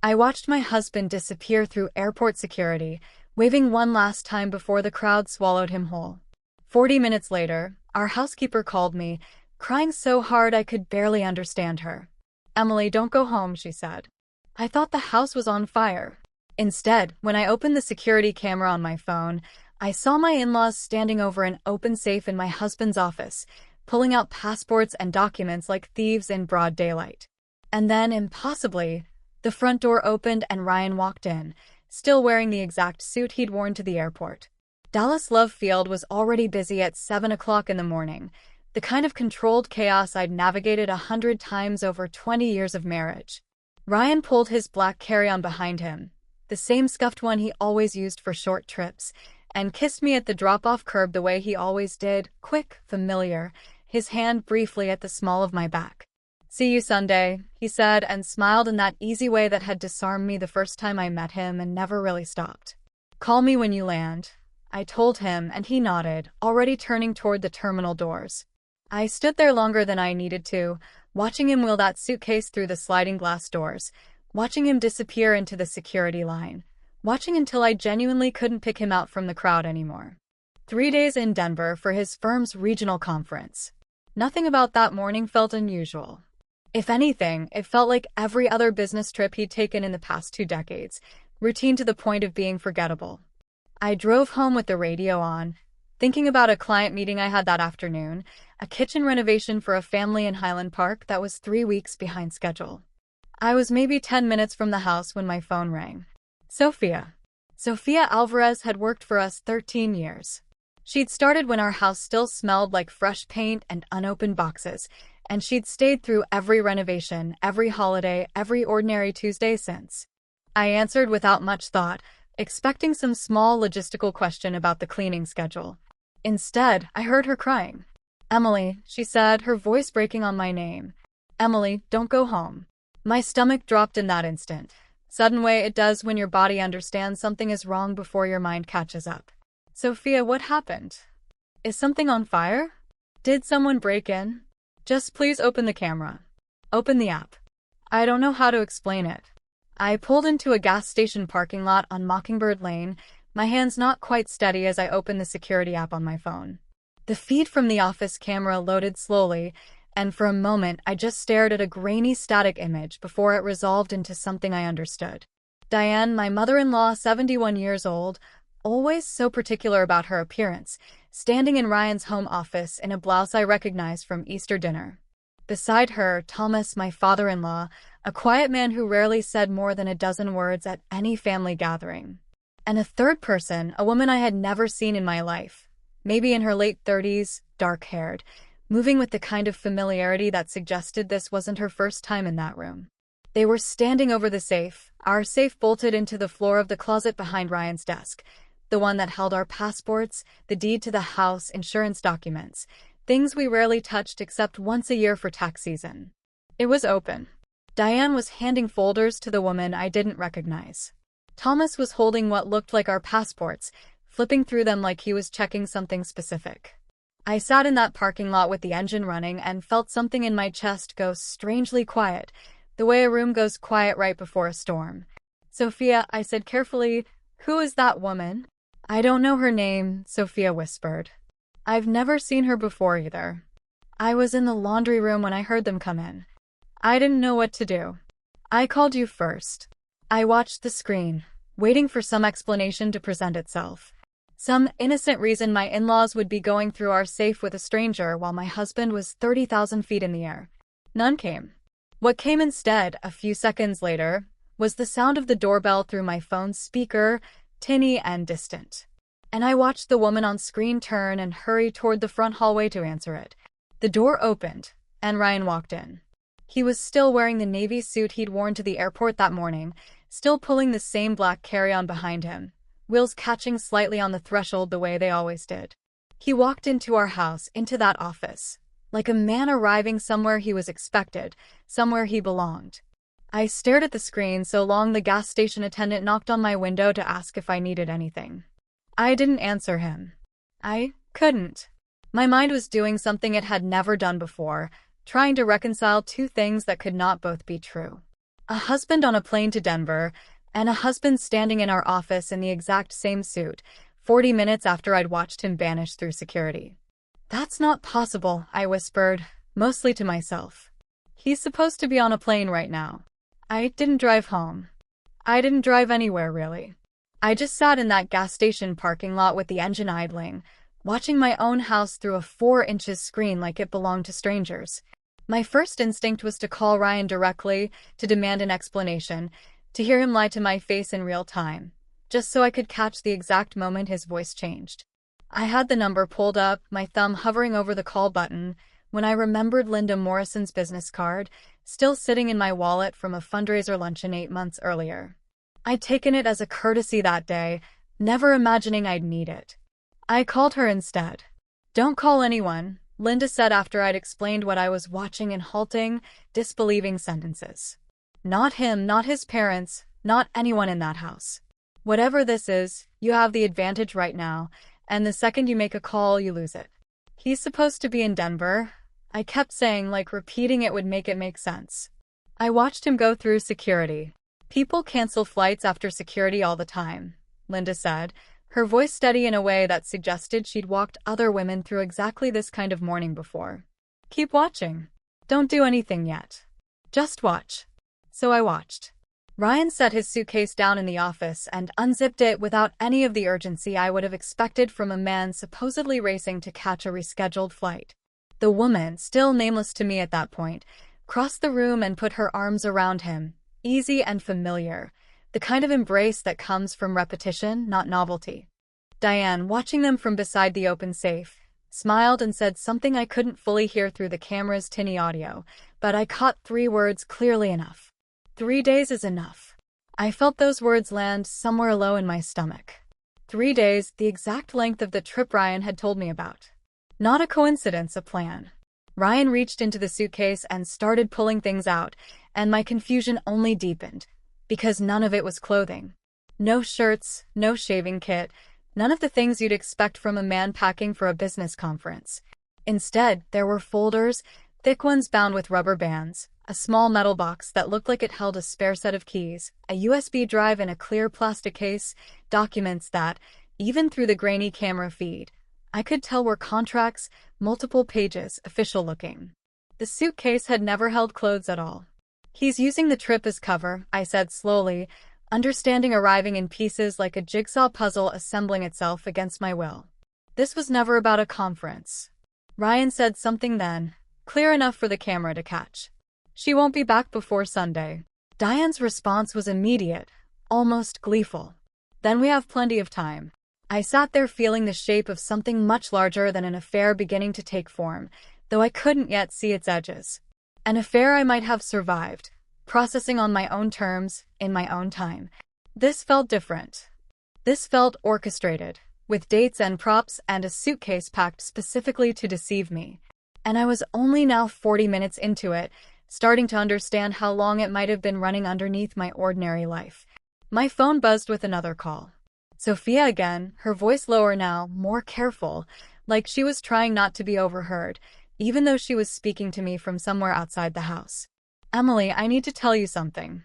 I watched my husband disappear through airport security, waving one last time before the crowd swallowed him whole. 40 minutes later, our housekeeper called me, crying so hard I could barely understand her. "Emily, don't go home," she said. I thought the house was on fire. Instead, when I opened the security camera on my phone, I saw my in-laws standing over an open safe in my husband's office, pulling out passports and documents like thieves in broad daylight. And then, impossibly, the front door opened and Ryan walked in, still wearing the exact suit he'd worn to the airport. Dallas Love Field was already busy at 7 o'clock in the morning, the kind of controlled chaos I'd navigated 100 times over 20 years of marriage. Ryan pulled his black carry-on behind him, the same scuffed one he always used for short trips, and kissed me at the drop-off curb the way he always did, quick, familiar, his hand briefly at the small of my back. "See you Sunday," he said, and smiled in that easy way that had disarmed me the first time I met him and never really stopped. "Call me when you land," I told him, and he nodded, already turning toward the terminal doors. I stood there longer than I needed to, watching him wheel that suitcase through the sliding glass doors, watching him disappear into the security line, watching until I genuinely couldn't pick him out from the crowd anymore. 3 days in Denver for his firm's regional conference. Nothing about that morning felt unusual. If anything, it felt like every other business trip he'd taken in the past 2 decades, routine to the point of being forgettable. I drove home with the radio on, thinking about a client meeting I had that afternoon, a kitchen renovation for a family in Highland Park that was 3 weeks behind schedule. I was maybe 10 minutes from the house when my phone rang. Sophia. Sophia Alvarez had worked for us 13 years. She'd started when our house still smelled like fresh paint and unopened boxes, and she'd stayed through every renovation, every holiday, every ordinary Tuesday since. I answered without much thought, expecting some small logistical question about the cleaning schedule. Instead, I heard her crying. "Emily," she said, her voice breaking on my name. "Emily, don't go home." My stomach dropped in that instant. Sudden way it does when your body understands something is wrong before your mind catches up. "Sophia, what happened? Is something on fire? Did someone break in? Just please open the camera. Open the app." I don't know how to explain it. I pulled into a gas station parking lot on Mockingbird Lane, my hands not quite steady as I opened the security app on my phone. The feed from the office camera loaded slowly, and for a moment I just stared at a grainy static image before it resolved into something I understood. Diane, my mother-in-law, 71 years old, always so particular about her appearance, standing in Ryan's home office in a blouse I recognized from Easter dinner. Beside her, Thomas, my father-in-law, a quiet man who rarely said more than a dozen words at any family gathering. And a third person, a woman I had never seen in my life, maybe in her late 30s, dark-haired, moving with the kind of familiarity that suggested this wasn't her first time in that room. They were standing over the safe, our safe bolted into the floor of the closet behind Ryan's desk, the one that held our passports, the deed to the house, insurance documents, things we rarely touched except once a year for tax season. It was open. Diane was handing folders to the woman I didn't recognize. Thomas was holding what looked like our passports, flipping through them like he was checking something specific. I sat in that parking lot with the engine running and felt something in my chest go strangely quiet, the way a room goes quiet right before a storm. "Sophia," I said carefully, "who is that woman?" "I don't know her name," Sophia whispered. "I've never seen her before either. I was in the laundry room when I heard them come in. I didn't know what to do. I called you first." I watched the screen, waiting for some explanation to present itself. Some innocent reason my in-laws would be going through our safe with a stranger while my husband was 30,000 feet in the air. None came. What came instead, a few seconds later, was the sound of the doorbell through my phone's speaker, tinny and distant. And I watched the woman on screen turn and hurry toward the front hallway to answer it. The door opened, and Ryan walked in. He was still wearing the navy suit he'd worn to the airport that morning, still pulling the same black carry-on behind him, wheels catching slightly on the threshold the way they always did. He walked into our house, into that office, like a man arriving somewhere he was expected, somewhere he belonged. I stared at the screen so long the gas station attendant knocked on my window to ask if I needed anything. I didn't answer him. I couldn't. My mind was doing something it had never done before, trying to reconcile two things that could not both be true. A husband on a plane to Denver, and a husband standing in our office in the exact same suit, 40 minutes after I'd watched him vanish through security. That's not possible, I whispered, mostly to myself. He's supposed to be on a plane right now. I didn't drive home. I didn't drive anywhere, really. I just sat in that gas station parking lot with the engine idling, watching my own house through a 4-inch screen like it belonged to strangers. My first instinct was to call Ryan directly, to demand an explanation, to hear him lie to my face in real time, just so I could catch the exact moment his voice changed. I had the number pulled up, my thumb hovering over the call button, when I remembered Linda Morrison's business card, still sitting in my wallet from a fundraiser luncheon 8 months earlier. I'd taken it as a courtesy that day, never imagining I'd need it. I called her instead. "Don't call anyone," Linda said after I'd explained what I was watching in halting, disbelieving sentences. "Not him, not his parents, not anyone in that house. Whatever this is, you have the advantage right now, and the second you make a call, you lose it. He's supposed to be in Denver," I kept saying, like repeating it would make it make sense. I watched him go through security. "People cancel flights after security all the time," Linda said, her voice steady in a way that suggested she'd walked other women through exactly this kind of morning before. "Keep watching. Don't do anything yet. Just watch." So I watched. Ryan set his suitcase down in the office and unzipped it without any of the urgency I would have expected from a man supposedly racing to catch a rescheduled flight. The woman, still nameless to me at that point, crossed the room and put her arms around him, easy and familiar, the kind of embrace that comes from repetition, not novelty. Diane, watching them from beside the open safe, smiled and said something I couldn't fully hear through the camera's tinny audio, but I caught 3 words clearly enough. 3 days is enough. I felt those words land somewhere low in my stomach. 3 days, the exact length of the trip Ryan had told me about. Not a coincidence, a plan. Ryan reached into the suitcase and started pulling things out, and my confusion only deepened, because none of it was clothing. No shirts, no shaving kit, none of the things you'd expect from a man packing for a business conference. Instead, there were folders, thick ones bound with rubber bands, a small metal box that looked like it held a spare set of keys, a USB drive in a clear plastic case, documents that, even through the grainy camera feed, I could tell were contracts, multiple pages, official looking. The suitcase had never held clothes at all. "He's using the trip as cover," I said slowly, understanding arriving in pieces like a jigsaw puzzle assembling itself against my will. "This was never about a conference." Ryan said something then, clear enough for the camera to catch. "She won't be back before Sunday." Diane's response was immediate, almost gleeful. "Then we have plenty of time." I sat there feeling the shape of something much larger than an affair beginning to take form, though I couldn't yet see its edges. An affair I might have survived, processing on my own terms, in my own time. This felt different. This felt orchestrated, with dates and props and a suitcase packed specifically to deceive me. And I was only now 40 minutes into it, starting to understand how long it might have been running underneath my ordinary life. My phone buzzed with another call. Sophia again, her voice lower now, more careful, like she was trying not to be overheard, even though she was speaking to me from somewhere outside the house. "Emily, I need to tell you something.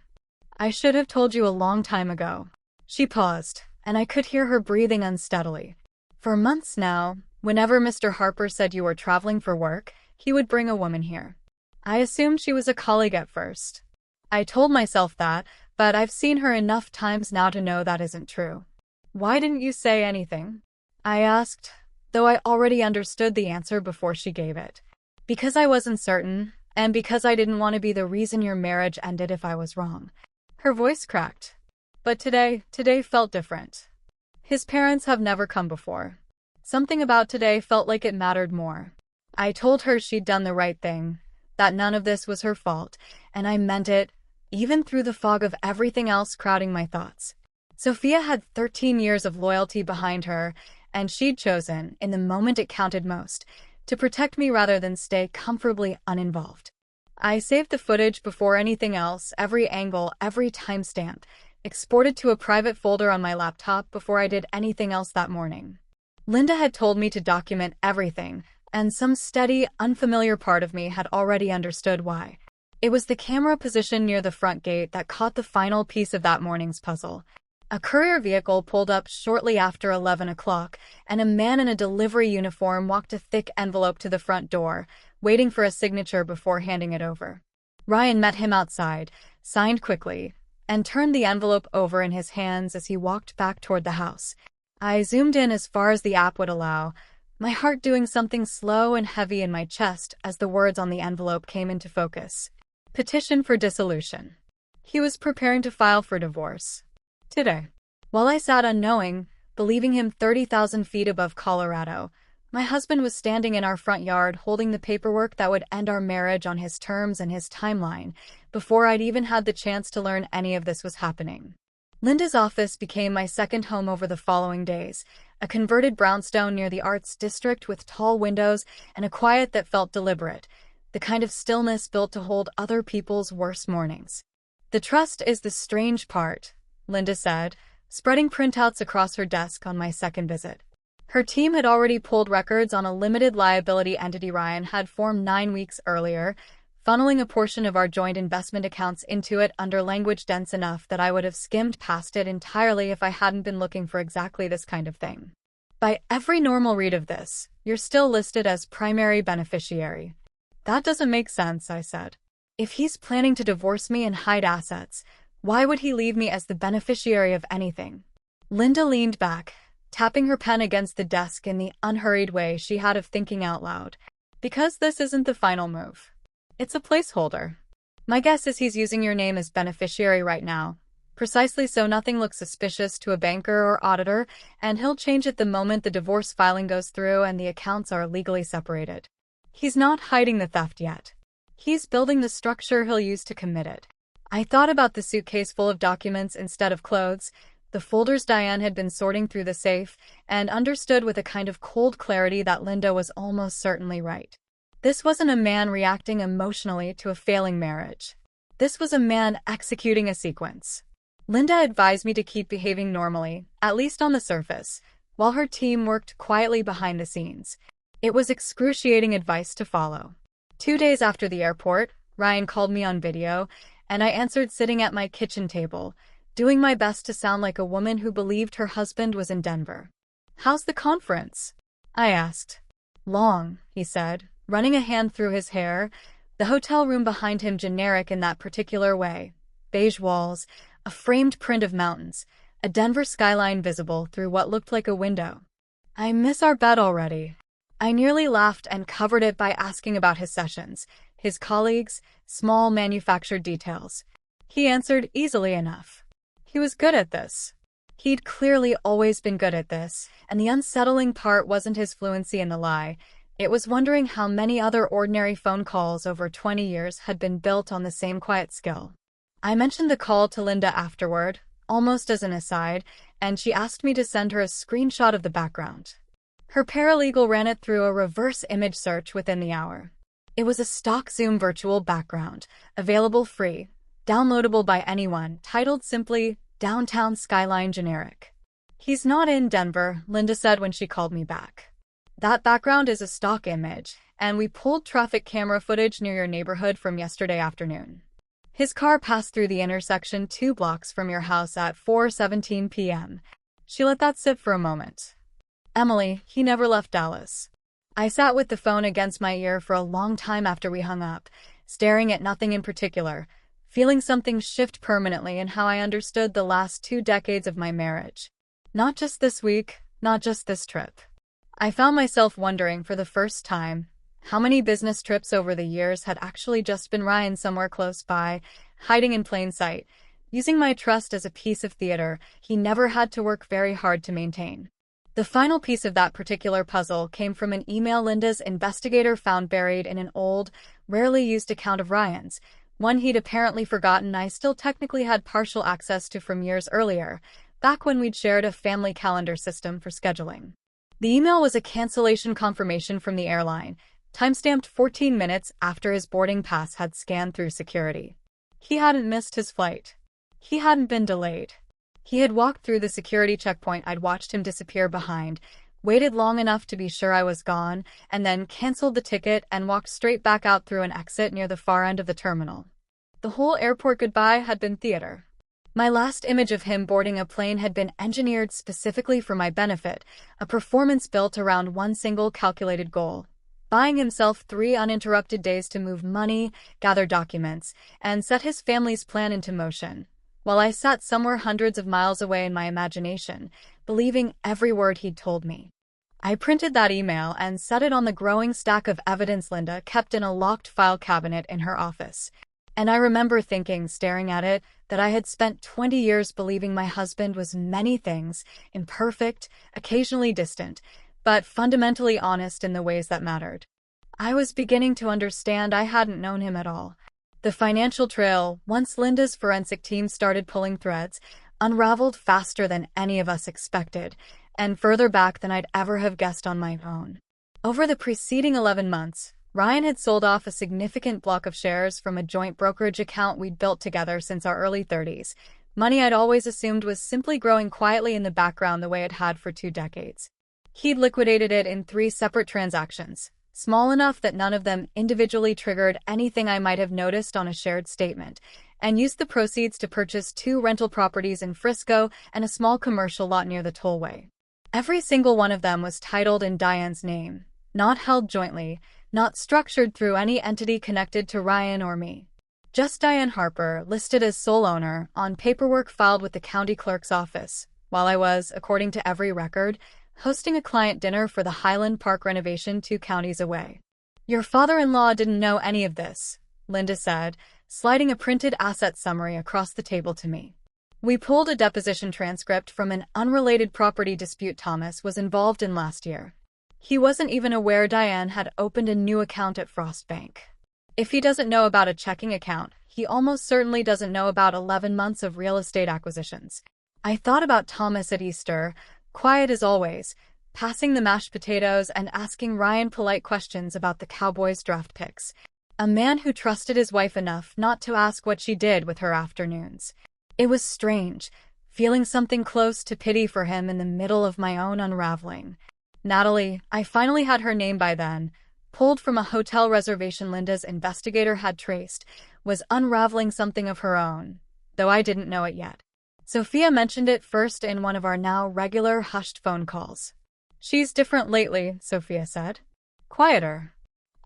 I should have told you a long time ago." She paused, and I could hear her breathing unsteadily. "For months now, whenever Mr. Harper said you were traveling for work, he would bring a woman here. I assumed she was a colleague at first. I told myself that, but I've seen her enough times now to know that isn't true." "Why didn't you say anything?" I asked, though I already understood the answer before she gave it. "Because I wasn't certain, and because I didn't want to be the reason your marriage ended if I was wrong." Her voice cracked. "But today felt different. His parents have never come before. Something about today felt like it mattered more." I told her she'd done the right thing, that none of this was her fault, and I meant it, even through the fog of everything else crowding my thoughts. Sophia had 13 years of loyalty behind her, and she'd chosen, in the moment it counted most, to protect me rather than stay comfortably uninvolved. I saved the footage before anything else, every angle, every timestamp, exported to a private folder on my laptop before I did anything else that morning. Linda had told me to document everything, and some steady, unfamiliar part of me had already understood why. It was the camera position near the front gate that caught the final piece of that morning's puzzle. A courier vehicle pulled up shortly after 11 o'clock, and a man in a delivery uniform walked a thick envelope to the front door, waiting for a signature before handing it over. Ryan met him outside, signed quickly, and turned the envelope over in his hands as he walked back toward the house. I zoomed in as far as the app would allow, my heart doing something slow and heavy in my chest as the words on the envelope came into focus. Petition for dissolution. He was preparing to file for divorce. Today. While I sat unknowing, believing him 30,000 feet above Colorado, my husband was standing in our front yard holding the paperwork that would end our marriage on his terms and his timeline, before I'd even had the chance to learn any of this was happening. Linda's office became my second home over the following days, a converted brownstone near the Arts District with tall windows and a quiet that felt deliberate, the kind of stillness built to hold other people's worst mornings. The trust is the strange part, Linda said, spreading printouts across her desk on my second visit. Her team had already pulled records on a limited liability entity Ryan had formed 9 weeks earlier, funneling a portion of our joint investment accounts into it under language dense enough that I would have skimmed past it entirely if I hadn't been looking for exactly this kind of thing. By every normal read of this, you're still listed as primary beneficiary. That doesn't make sense, I said. If he's planning to divorce me and hide assets, why would he leave me as the beneficiary of anything? Linda leaned back, tapping her pen against the desk in the unhurried way she had of thinking out loud. Because this isn't the final move. It's a placeholder. My guess is he's using your name as beneficiary right now, precisely so nothing looks suspicious to a banker or auditor, and he'll change it the moment the divorce filing goes through and the accounts are legally separated. He's not hiding the theft yet. He's building the structure he'll use to commit it. I thought about the suitcase full of documents instead of clothes, the folders Diane had been sorting through the safe, and understood with a kind of cold clarity that Linda was almost certainly right. This wasn't a man reacting emotionally to a failing marriage. This was a man executing a sequence. Linda advised me to keep behaving normally, at least on the surface, while her team worked quietly behind the scenes. It was excruciating advice to follow. 2 days after the airport, Ryan called me on video, and I answered sitting at my kitchen table, doing my best to sound like a woman who believed her husband was in Denver. "How's the conference?" I asked. "Long," he said, running a hand through his hair, the hotel room behind him generic in that particular way. Beige walls, a framed print of mountains, a Denver skyline visible through what looked like a window. "I miss our bed already." I nearly laughed and covered it by asking about his sessions, his colleagues, small manufactured details. He answered easily enough. He was good at this. He'd clearly always been good at this, and the unsettling part wasn't his fluency in the lie. It was wondering how many other ordinary phone calls over 20 years had been built on the same quiet skill. I mentioned the call to Linda afterward, almost as an aside, and she asked me to send her a screenshot of the background. Her paralegal ran it through a reverse image search within the hour. It was a stock Zoom virtual background, available free, downloadable by anyone, titled simply, "Downtown Skyline Generic." "He's not in Denver," Linda said when she called me back. "That background is a stock image, and we pulled traffic camera footage near your neighborhood from yesterday afternoon. His car passed through the intersection 2 blocks from your house at 4:17 p.m. She let that sit for a moment. "Emily, he never left Dallas." I sat with the phone against my ear for a long time after we hung up, staring at nothing in particular, feeling something shift permanently in how I understood the last 2 decades of my marriage. Not just this week, not just this trip. I found myself wondering for the first time how many business trips over the years had actually just been Ryan somewhere close by, hiding in plain sight, using my trust as a piece of theater he never had to work very hard to maintain. The final piece of that particular puzzle came from an email Linda's investigator found buried in an old, rarely used account of Ryan's, one he'd apparently forgotten I still technically had partial access to from years earlier, back when we'd shared a family calendar system for scheduling. The email was a cancellation confirmation from the airline, timestamped 14 minutes after his boarding pass had scanned through security. He hadn't missed his flight. He hadn't been delayed. He had walked through the security checkpoint I'd watched him disappear behind, waited long enough to be sure I was gone, and then canceled the ticket and walked straight back out through an exit near the far end of the terminal. The whole airport goodbye had been theater. My last image of him boarding a plane had been engineered specifically for my benefit, a performance built around one single calculated goal: buying himself 3 uninterrupted days to move money, gather documents, and set his family's plan into motion, while I sat somewhere hundreds of miles away in my imagination, believing every word he'd told me. I printed that email and set it on the growing stack of evidence Linda kept in a locked file cabinet in her office. And I remember thinking, staring at it, that I had spent 20 years believing my husband was many things, imperfect, occasionally distant, but fundamentally honest in the ways that mattered. I was beginning to understand I hadn't known him at all. The financial trail, once Linda's forensic team started pulling threads, unraveled faster than any of us expected, and further back than I'd ever have guessed on my own. Over the preceding 11 months, Ryan had sold off a significant block of shares from a joint brokerage account we'd built together since our early 30s, money I'd always assumed was simply growing quietly in the background the way it had for 2 decades. He'd liquidated it in 3 separate transactions, small enough that none of them individually triggered anything I might have noticed on a shared statement, and used the proceeds to purchase 2 rental properties in Frisco and a small commercial lot near the tollway. Every single one of them was titled in Diane's name, not held jointly, not structured through any entity connected to Ryan or me. Just Diane Harper, listed as sole owner, on paperwork filed with the county clerk's office, while I was, according to every record, hosting a client dinner for the Highland Park renovation 2 counties away. "Your father-in-law didn't know any of this," Linda said, sliding a printed asset summary across the table to me. "We pulled a deposition transcript from an unrelated property dispute Thomas was involved in last year. He wasn't even aware Diane had opened a new account at Frost Bank. If he doesn't know about a checking account, he almost certainly doesn't know about 11 months of real estate acquisitions." I thought about Thomas at Easter, quiet as always, passing the mashed potatoes and asking Ryan polite questions about the Cowboys draft picks. A man who trusted his wife enough not to ask what she did with her afternoons. It was strange, feeling something close to pity for him in the middle of my own unraveling. Natalie, I finally had her name by then, pulled from a hotel reservation Linda's investigator had traced, was unraveling something of her own, though I didn't know it yet. Sophia mentioned it first in one of our now regular hushed phone calls. "She's different lately," Sophia said. "Quieter."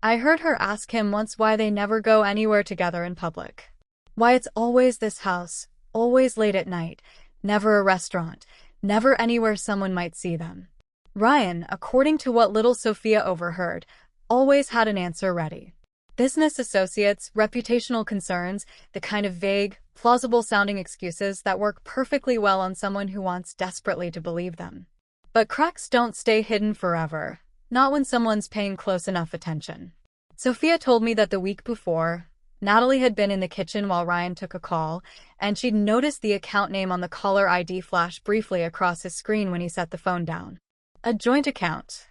I heard her ask him once why they never go anywhere together in public. Why it's always this house, always late at night, never a restaurant, never anywhere someone might see them. Ryan, according to what little Sophia overheard, always had an answer ready. Business associates, reputational concerns, the kind of vague, plausible-sounding excuses that work perfectly well on someone who wants desperately to believe them. But cracks don't stay hidden forever, not when someone's paying close enough attention. Sophia told me that the week before, Natalie had been in the kitchen while Ryan took a call, and she'd noticed the account name on the caller ID flash briefly across his screen when he set the phone down. A joint account.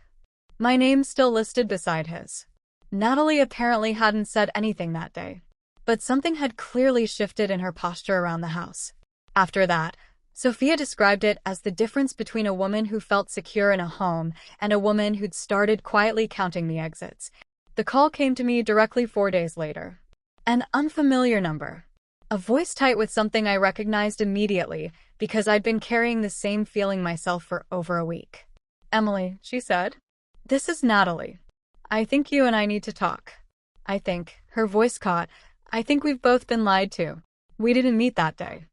My name still listed beside his. Natalie apparently hadn't said anything that day, but something had clearly shifted in her posture around the house. After that, Sophia described it as the difference between a woman who felt secure in a home and a woman who'd started quietly counting the exits. The call came to me directly 4 days later. An unfamiliar number. A voice tight with something I recognized immediately because I'd been carrying the same feeling myself for over a week. "Emily," she said. "This is Natalie. I think you and I need to talk." Her voice caught. "I think we've both been lied to. We didn't meet that day."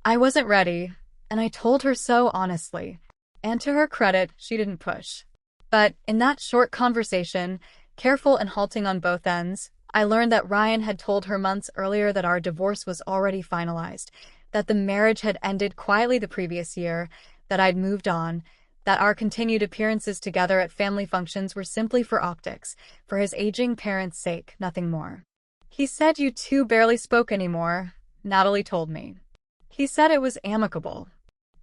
I wasn't ready, and I told her so honestly. And to her credit, she didn't push. But in that short conversation, careful and halting on both ends, I learned that Ryan had told her months earlier that our divorce was already finalized, that the marriage had ended quietly the previous year, that I'd moved on, that our continued appearances together at family functions were simply for optics, for his aging parents' sake, nothing more. "He said you two barely spoke anymore," Natalie told me. "He said it was amicable.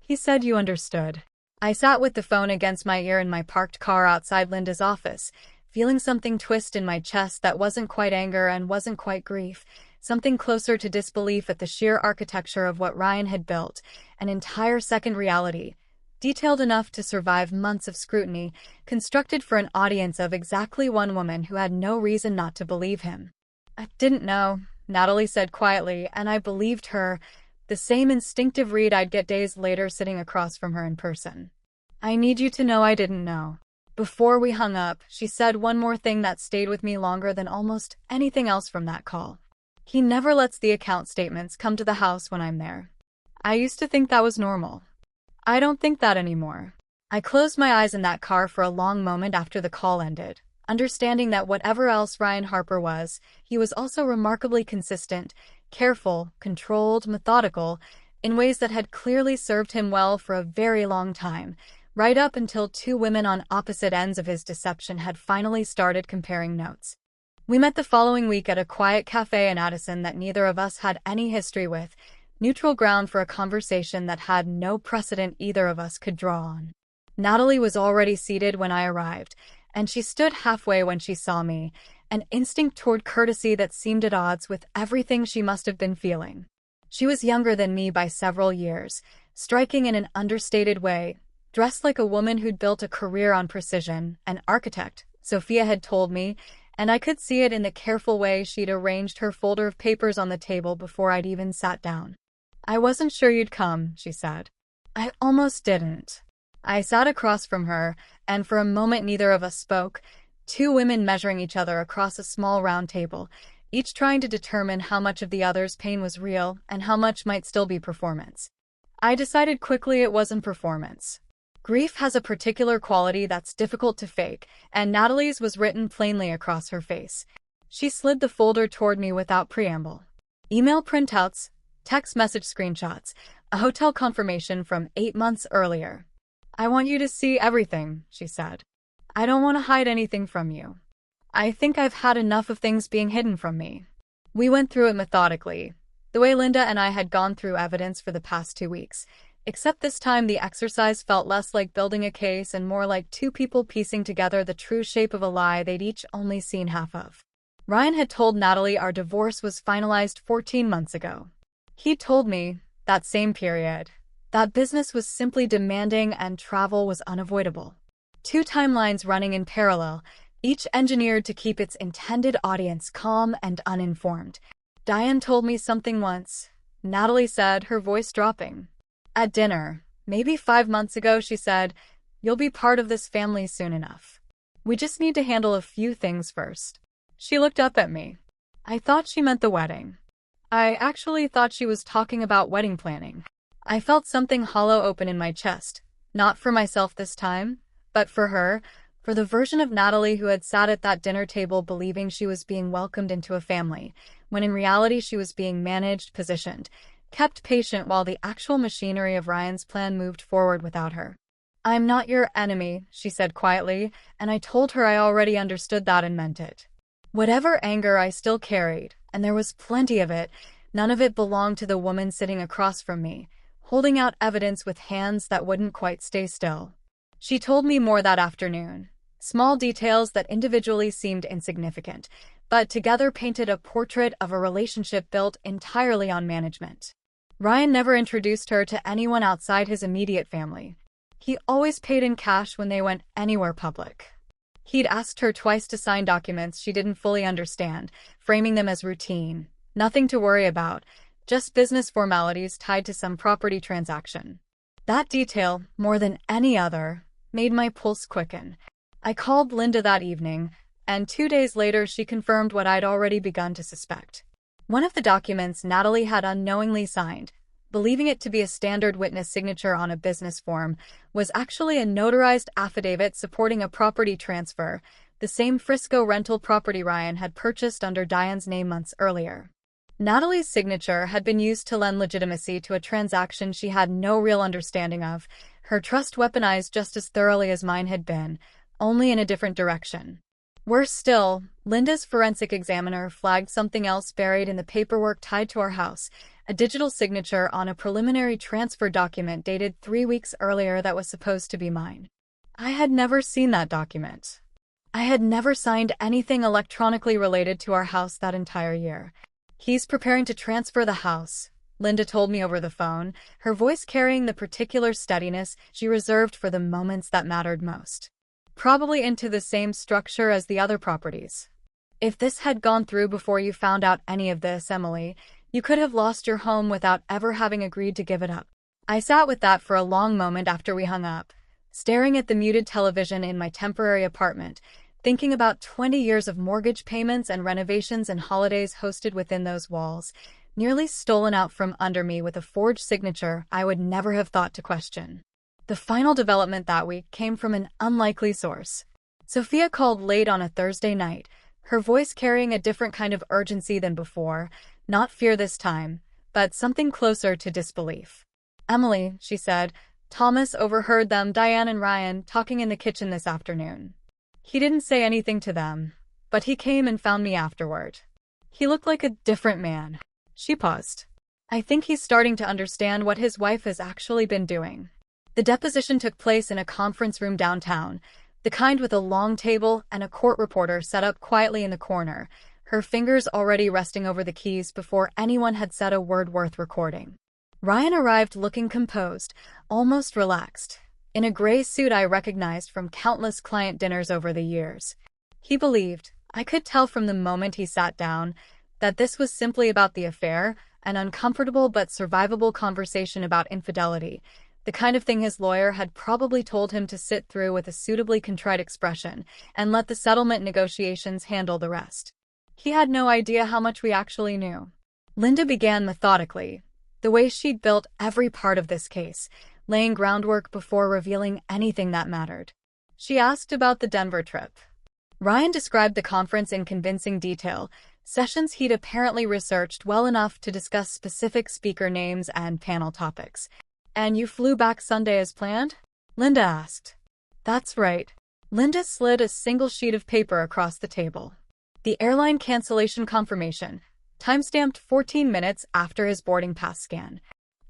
He said you understood." I sat with the phone against my ear in my parked car outside Linda's office, feeling something twist in my chest that wasn't quite anger and wasn't quite grief, something closer to disbelief at the sheer architecture of what Ryan had built, an entire second reality, detailed enough to survive months of scrutiny, constructed for an audience of exactly one woman who had no reason not to believe him. "I didn't know," Natalie said quietly, and I believed her, the same instinctive read I'd get days later sitting across from her in person. I need you to know I didn't know. Before we hung up, she said one more thing that stayed with me longer than almost anything else from that call. He never lets the account statements come to the house when I'm there. I used to think that was normal. I don't think that anymore. I closed my eyes in that car for a long moment after the call ended, understanding that whatever else Ryan Harper was, he was also remarkably consistent, careful, controlled, methodical, in ways that had clearly served him well for a very long time, right up until two women on opposite ends of his deception had finally started comparing notes. We met the following week at a quiet cafe in Addison that neither of us had any history with, neutral ground for a conversation that had no precedent either of us could draw on. Natalie was already seated when I arrived, and she stood halfway when she saw me, an instinct toward courtesy that seemed at odds with everything she must have been feeling. She was younger than me by several years, striking in an understated way, dressed like a woman who'd built a career on precision, an architect, Sophia had told me, and I could see it in the careful way she'd arranged her folder of papers on the table before I'd even sat down. I wasn't sure you'd come, she said. I almost didn't. I sat across from her, and for a moment neither of us spoke, two women measuring each other across a small round table, each trying to determine how much of the other's pain was real and how much might still be performance. I decided quickly it wasn't performance. Grief has a particular quality that's difficult to fake, and Natalie's was written plainly across her face. She slid the folder toward me without preamble. Email printouts, text message screenshots, a hotel confirmation from 8 months earlier. I want you to see everything, she said. I don't want to hide anything from you. I think I've had enough of things being hidden from me. We went through it methodically, the way Linda and I had gone through evidence for the past 2 weeks, except this time the exercise felt less like building a case and more like two people piecing together the true shape of a lie they'd each only seen half of. Ryan had told Natalie our divorce was finalized 14 months ago. He told me, that same period, that business was simply demanding and travel was unavoidable. Two timelines running in parallel, each engineered to keep its intended audience calm and uninformed. Diane told me something once, Natalie said, her voice dropping. At dinner, maybe 5 months ago, she said, you'll be part of this family soon enough. We just need to handle a few things first. She looked up at me. I thought she meant the wedding. I actually thought she was talking about wedding planning. I felt something hollow open in my chest, not for myself this time, but for her, for the version of Natalie who had sat at that dinner table believing she was being welcomed into a family, when in reality she was being managed, positioned, kept patient while the actual machinery of Ryan's plan moved forward without her. I'm not your enemy, she said quietly, and I told her I already understood that and meant it. Whatever anger I still carried, and there was plenty of it, none of it belonged to the woman sitting across from me, holding out evidence with hands that wouldn't quite stay still. She told me more that afternoon. Small details that individually seemed insignificant, but together painted a portrait of a relationship built entirely on management. Ryan never introduced her to anyone outside his immediate family. He always paid in cash when they went anywhere public. He'd asked her twice to sign documents she didn't fully understand, framing them as routine, nothing to worry about, just business formalities tied to some property transaction. That detail, more than any other, made my pulse quicken. I called Linda that evening, and 2 days later she confirmed what I'd already begun to suspect. One of the documents Natalie had unknowingly signed, believing it to be a standard witness signature on a business form, was actually a notarized affidavit supporting a property transfer, the same Frisco rental property Ryan had purchased under Diane's name months earlier. Natalie's signature had been used to lend legitimacy to a transaction she had no real understanding of, her trust weaponized just as thoroughly as mine had been, only in a different direction. Worse still, Linda's forensic examiner flagged something else buried in the paperwork tied to our house, a digital signature on a preliminary transfer document dated 3 weeks earlier that was supposed to be mine. I had never seen that document. I had never signed anything electronically related to our house that entire year. He's preparing to transfer the house, Linda told me over the phone, her voice carrying the particular steadiness she reserved for the moments that mattered most. Probably into the same structure as the other properties. If this had gone through before you found out any of this, Emily, you could have lost your home without ever having agreed to give it up. I sat with that for a long moment after we hung up, staring at the muted television in my temporary apartment, thinking about 20 years of mortgage payments and renovations and holidays hosted within those walls, nearly stolen out from under me with a forged signature I would never have thought to question. The final development that week came from an unlikely source. Sophia called late on a Thursday night, her voice carrying a different kind of urgency than before, not fear this time, but something closer to disbelief. "Emily," she said, "Thomas overheard them, Diane and Ryan, talking in the kitchen this afternoon. He didn't say anything to them, but he came and found me afterward. He looked like a different man." She paused. "I think he's starting to understand what his wife has actually been doing." The deposition took place in a conference room downtown, the kind with a long table and a court reporter set up quietly in the corner, her fingers already resting over the keys before anyone had said a word worth recording. Ryan arrived looking composed, almost relaxed, in a gray suit I recognized from countless client dinners over the years. He believed, I could tell from the moment he sat down, that this was simply about the affair, an uncomfortable but survivable conversation about infidelity, the kind of thing his lawyer had probably told him to sit through with a suitably contrite expression and let the settlement negotiations handle the rest. He had no idea how much we actually knew. Linda began methodically, the way she'd built every part of this case, laying groundwork before revealing anything that mattered. She asked about the Denver trip. Ryan described the conference in convincing detail, sessions he'd apparently researched well enough to discuss specific speaker names and panel topics. "And you flew back Sunday as planned?" Linda asked. "That's right." Linda slid a single sheet of paper across the table. The airline cancellation confirmation, timestamped 14 minutes after his boarding pass scan.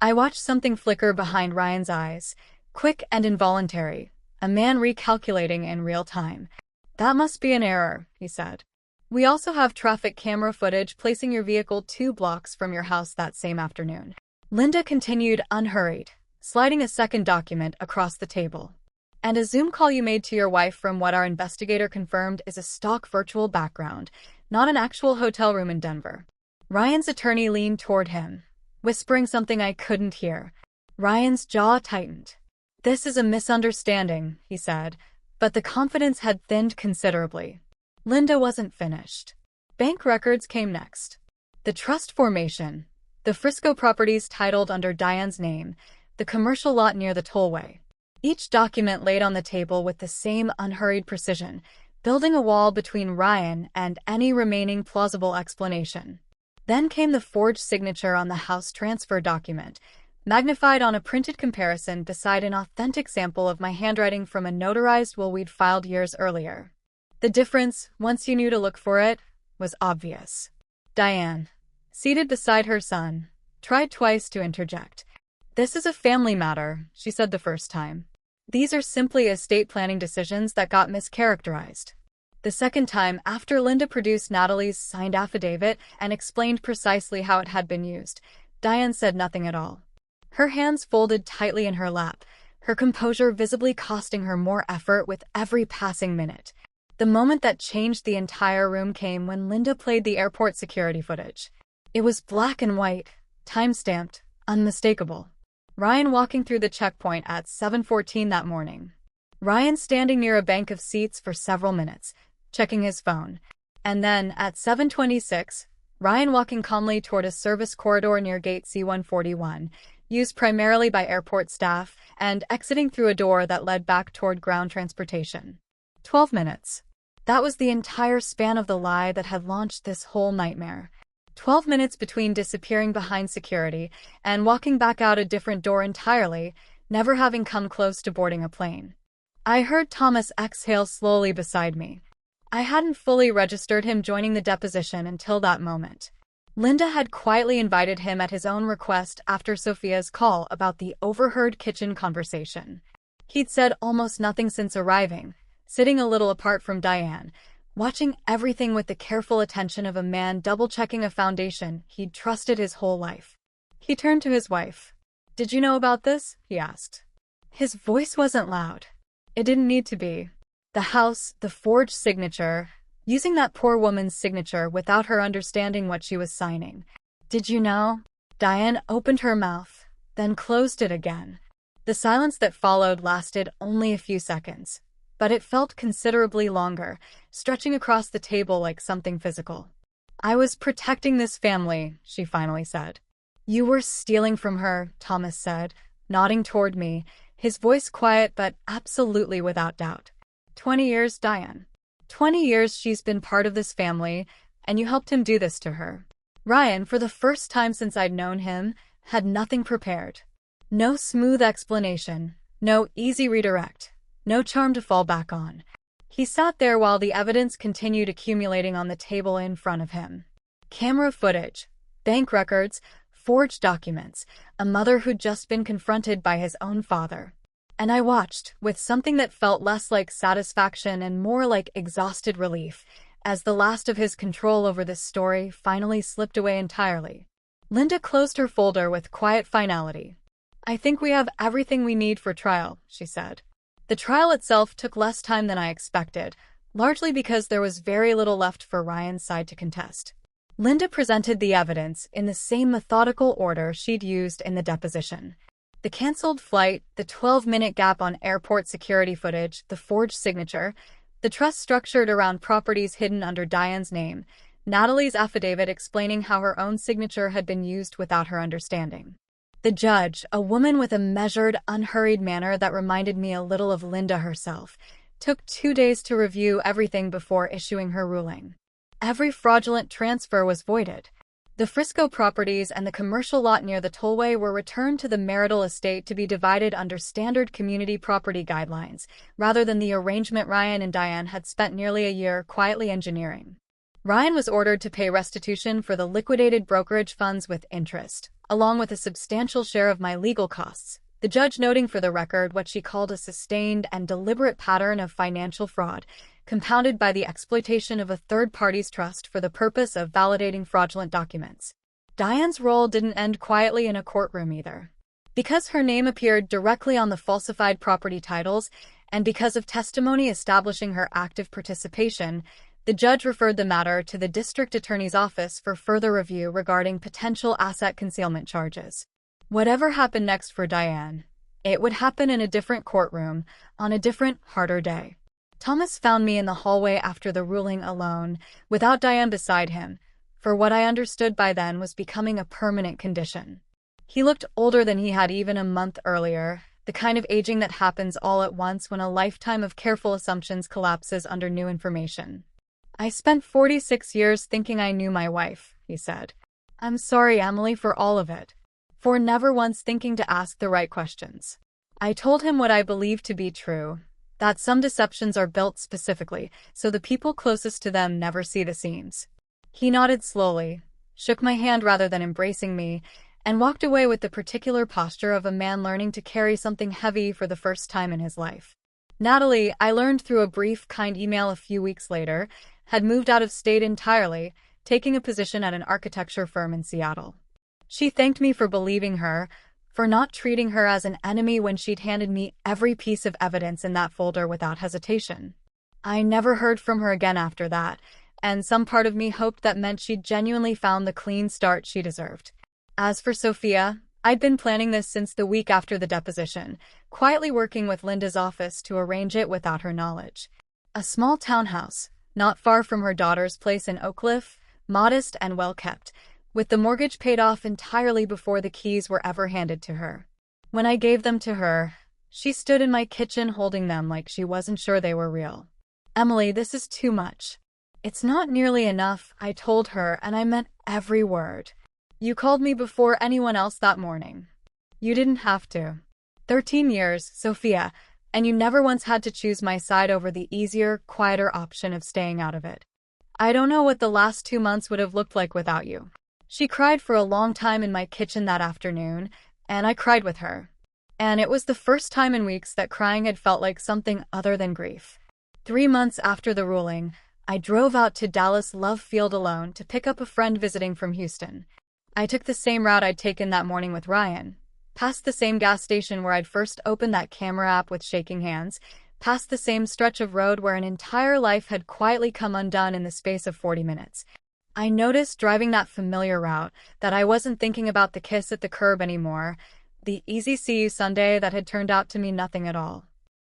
I watched something flicker behind Ryan's eyes, quick and involuntary, a man recalculating in real time. "That must be an error," he said. "We also have traffic camera footage placing your vehicle 2 blocks from your house that same afternoon." Linda continued unhurried, sliding a second document across the table. "And a Zoom call you made to your wife from what our investigator confirmed is a stock virtual background, not an actual hotel room in Denver." Ryan's attorney leaned toward him, whispering something I couldn't hear. Ryan's jaw tightened. "This is a misunderstanding," he said, but the confidence had thinned considerably. Linda wasn't finished. Bank records came next. The trust formation, the Frisco properties titled under Diane's name, the commercial lot near the tollway. Each document laid on the table with the same unhurried precision, building a wall between Ryan and any remaining plausible explanation. Then came the forged signature on the house transfer document, magnified on a printed comparison beside an authentic sample of my handwriting from a notarized will we'd filed years earlier. The difference, once you knew to look for it, was obvious. Diane, seated beside her son, tried twice to interject. "This is a family matter," she said the first time. "These are simply estate planning decisions that got mischaracterized." The second time, after Linda produced Natalie's signed affidavit and explained precisely how it had been used, Diane said nothing at all. Her hands folded tightly in her lap, her composure visibly costing her more effort with every passing minute. The moment that changed the entire room came when Linda played the airport security footage. It was black and white, time-stamped, unmistakable. Ryan walking through the checkpoint at 7:14 that morning. Ryan standing near a bank of seats for several minutes, checking his phone. And then, at 7:26, Ryan walking calmly toward a service corridor near gate C-141, used primarily by airport staff, and exiting through a door that led back toward ground transportation. 12 minutes. That was the entire span of the lie that had launched this whole nightmare. 12 minutes between disappearing behind security and walking back out a different door entirely, never having come close to boarding a plane. I heard Thomas exhale slowly beside me. I hadn't fully registered him joining the deposition until that moment. Linda had quietly invited him at his own request after Sophia's call about the overheard kitchen conversation. He'd said almost nothing since arriving, sitting a little apart from Diane, watching everything with the careful attention of a man double-checking a foundation he'd trusted his whole life. He turned to his wife. "Did you know about this?" he asked. His voice wasn't loud. It didn't need to be. The house, the forged signature, using that poor woman's signature without her understanding what she was signing. Did you know? Diane opened her mouth, then closed it again. The silence that followed lasted only a few seconds, but it felt considerably longer, stretching across the table like something physical. I was protecting this family, she finally said. You were stealing from her, Thomas said, nodding toward me, his voice quiet but absolutely without doubt. 20 years, Diane. 20 years she's been part of this family, and you helped him do this to her. Ryan, for the first time since I'd known him, had nothing prepared. No smooth explanation, no easy redirect, no charm to fall back on. He sat there while the evidence continued accumulating on the table in front of him. Camera footage, bank records, forged documents, a mother who'd just been confronted by his own father. And I watched, with something that felt less like satisfaction and more like exhausted relief, as the last of his control over this story finally slipped away entirely. Linda closed her folder with quiet finality. I think we have everything we need for trial, she said. The trial itself took less time than I expected, largely because there was very little left for Ryan's side to contest. Linda presented the evidence in the same methodical order she'd used in the deposition. The canceled flight, the 12-minute gap on airport security footage, the forged signature, the trust structured around properties hidden under Diane's name, Natalie's affidavit explaining how her own signature had been used without her understanding. The judge, a woman with a measured, unhurried manner that reminded me a little of Linda herself, took 2 days to review everything before issuing her ruling. Every fraudulent transfer was voided. The Frisco properties and the commercial lot near the tollway were returned to the marital estate to be divided under standard community property guidelines, rather than the arrangement Ryan and Diane had spent nearly a year quietly engineering. Ryan was ordered to pay restitution for the liquidated brokerage funds with interest, along with a substantial share of my legal costs, the judge noting for the record what she called a sustained and deliberate pattern of financial fraud, compounded by the exploitation of a third party's trust for the purpose of validating fraudulent documents. Diane's role didn't end quietly in a courtroom either. Because her name appeared directly on the falsified property titles, and because of testimony establishing her active participation, the judge referred the matter to the district attorney's office for further review regarding potential asset concealment charges. Whatever happened next for Diane, it would happen in a different courtroom, on a different, harder day. Thomas found me in the hallway after the ruling alone, without Diane beside him, for what I understood by then was becoming a permanent condition. He looked older than he had even a month earlier, the kind of aging that happens all at once when a lifetime of careful assumptions collapses under new information. I spent 46 years thinking I knew my wife, he said. I'm sorry, Emily, for all of it. For never once thinking to ask the right questions. I told him what I believed to be true, that some deceptions are built specifically so the people closest to them never see the seams. He nodded slowly, shook my hand rather than embracing me, and walked away with the particular posture of a man learning to carry something heavy for the first time in his life. Natalie, I learned through a brief, kind email a few weeks later, had moved out of state entirely, taking a position at an architecture firm in Seattle. She thanked me for believing her, for not treating her as an enemy when she'd handed me every piece of evidence in that folder without hesitation. I never heard from her again after that, and some part of me hoped that meant she'd genuinely found the clean start she deserved. As for Sophia, I'd been planning this since the week after the deposition, quietly working with Linda's office to arrange it without her knowledge. A small townhouse, not far from her daughter's place in Oak Cliff, modest and well-kept, with the mortgage paid off entirely before the keys were ever handed to her. When I gave them to her, she stood in my kitchen holding them like she wasn't sure they were real. Emily, this is too much. It's not nearly enough, I told her, and I meant every word. You called me before anyone else that morning. You didn't have to. 13 years, Sophia, and you never once had to choose my side over the easier, quieter option of staying out of it. I don't know what the last 2 months would have looked like without you. She cried for a long time in my kitchen that afternoon, and I cried with her. And it was the first time in weeks that crying had felt like something other than grief. 3 months after the ruling, I drove out to Dallas Love Field alone to pick up a friend visiting from Houston. I took the same route I'd taken that morning with Ryan, past the same gas station where I'd first opened that camera app with shaking hands, past the same stretch of road where an entire life had quietly come undone in the space of 40 minutes. I noticed driving that familiar route that I wasn't thinking about the kiss at the curb anymore, the easy see you Sunday that had turned out to mean nothing at all.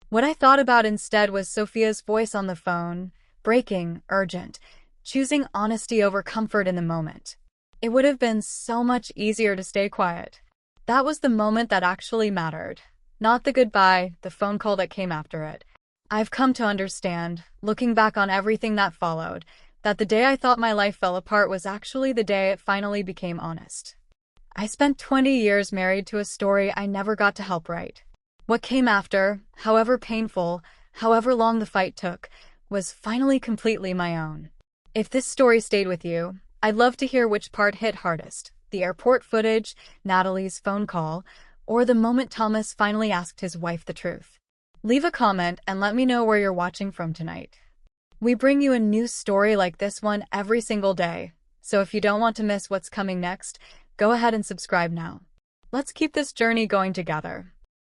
What I thought about instead was Sophia's voice on the phone, breaking, urgent, choosing honesty over comfort in the moment. It would have been so much easier to stay quiet. That was the moment that actually mattered, not the goodbye, the phone call that came after it. I've come to understand, looking back on everything that followed, that the day I thought my life fell apart was actually the day it finally became honest. I spent 20 years married to a story I never got to help write. What came after, however painful, however long the fight took, was finally completely my own. If this story stayed with you, I'd love to hear which part hit hardest, the airport footage, Natalie's phone call, or the moment Thomas finally asked his wife the truth. Leave a comment and let me know where you're watching from tonight. We bring you a new story like this one every single day, so if you don't want to miss what's coming next, go ahead and subscribe now. Let's keep this journey going together.